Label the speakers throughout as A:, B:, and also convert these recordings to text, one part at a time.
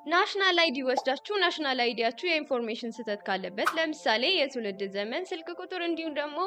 A: ናሽናል አይዲ ወስዳችሁ ናሽናል አይዲያችሁ የኢንፎርሜሽን ስህተት ካለበት ለምሳሌ የትውልድ ዘመን ስልክ ቁጥር እንዲሁም ደግሞ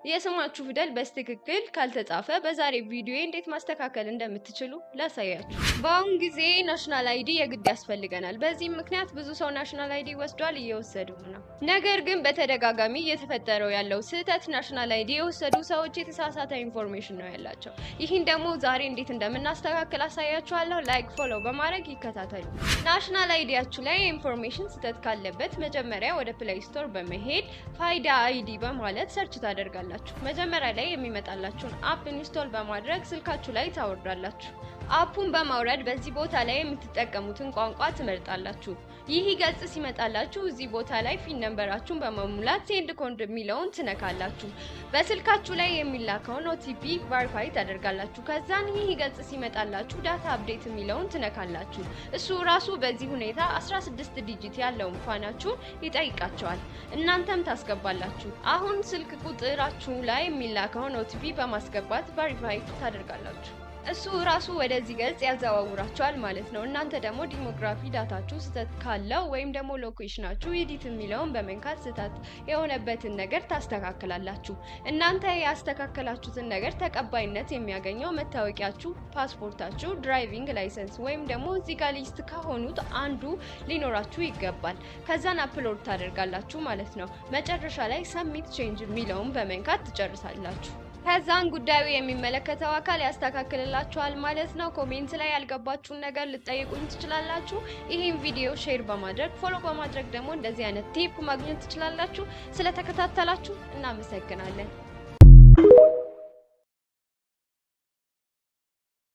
A: የስማችሁ ፊደል በትክክል ካልተጻፈ በዛሬ ቪዲዮ እንዴት ማስተካከል እንደምትችሉ ላሳያችሁ። በአሁን ጊዜ ናሽናል አይዲ የግድ ያስፈልገናል። በዚህም ምክንያት ብዙ ሰው ናሽናል አይዲ ወስዷል፣ እየወሰዱም ነው። ነገር ግን በተደጋጋሚ እየተፈጠረው ያለው ስህተት ናሽናል አይዲ የወሰዱ ሰዎች የተሳሳተ ኢንፎርሜሽን ነው ያላቸው። ይህን ደግሞ ዛሬ እንዴት እንደምናስተካክል አሳያችኋለሁ። ላይክ ፎሎ በማድረግ ይከታተሉ። ናሽናል አይዲያችሁ ላይ ኢንፎርሜሽን ስህተት ካለበት መጀመሪያ ወደ ፕሌይ ስቶር በመሄድ ፋይዳ አይዲ በማለት ሰርች ታደርጋላችሁ። መጀመሪያ ላይ የሚመጣላችሁን አፕ ኢንስቶል በማድረግ ስልካችሁ ላይ ታወርዳላችሁ። አፑን በማውረድ በዚህ ቦታ ላይ የምትጠቀሙትን ቋንቋ ትመርጣላችሁ። ይህ ገጽ ሲመጣላችሁ እዚህ ቦታ ላይ ፊን ነምበራችሁን በመሙላት ሴንድ ኮድ የሚለውን ትነካላችሁ። በስልካችሁ ላይ የሚላከውን ኦቲፒ ቨሪፋይ ታደርጋላችሁ። ከዛን ይህ ገጽ ሲመጣላችሁ ዳታ አፕዴት የሚለውን ትነካላችሁ። እሱ ራሱ በዚህ ሁኔታ 16 ዲጂት ያለውን ፋናችሁን ይጠይቃቸዋል። እናንተም ታስገባላችሁ። አሁን ስልክ ቁጥራችሁ ላይ የሚላከውን ኦቲፒ በማስገባት ቨሪፋይ ታደርጋላችሁ። እሱ ራሱ ወደዚህ ገጽ ያዘዋውራችኋል ማለት ነው። እናንተ ደግሞ ዲሞግራፊ ዳታችሁ ስህተት ካለው ወይም ደግሞ ሎኬሽናችሁ ኤዲት የሚለውን በመንካት ስህተት የሆነበትን ነገር ታስተካክላላችሁ። እናንተ ያስተካከላችሁትን ነገር ተቀባይነት የሚያገኘው መታወቂያችሁ፣ ፓስፖርታችሁ፣ ድራይቪንግ ላይሰንስ ወይም ደግሞ እዚህ ጋር ሊስት ከሆኑት አንዱ ሊኖራችሁ ይገባል። ከዛን አፕሎድ ታደርጋላችሁ ማለት ነው። መጨረሻ ላይ ሰሚት ቼንጅ የሚለውን በመንካት ትጨርሳላችሁ። ከዛን ጉዳዩ የሚመለከተው አካል ያስተካክልላችኋል ማለት ነው። ኮሜንት ላይ ያልገባችሁን ነገር ልጠይቁኝ ትችላላችሁ። ይህን ቪዲዮ ሼር በማድረግ ፎሎ በማድረግ ደግሞ እንደዚህ አይነት ቲፕ ማግኘት ትችላላችሁ። ስለተከታተላችሁ እናመሰግናለን።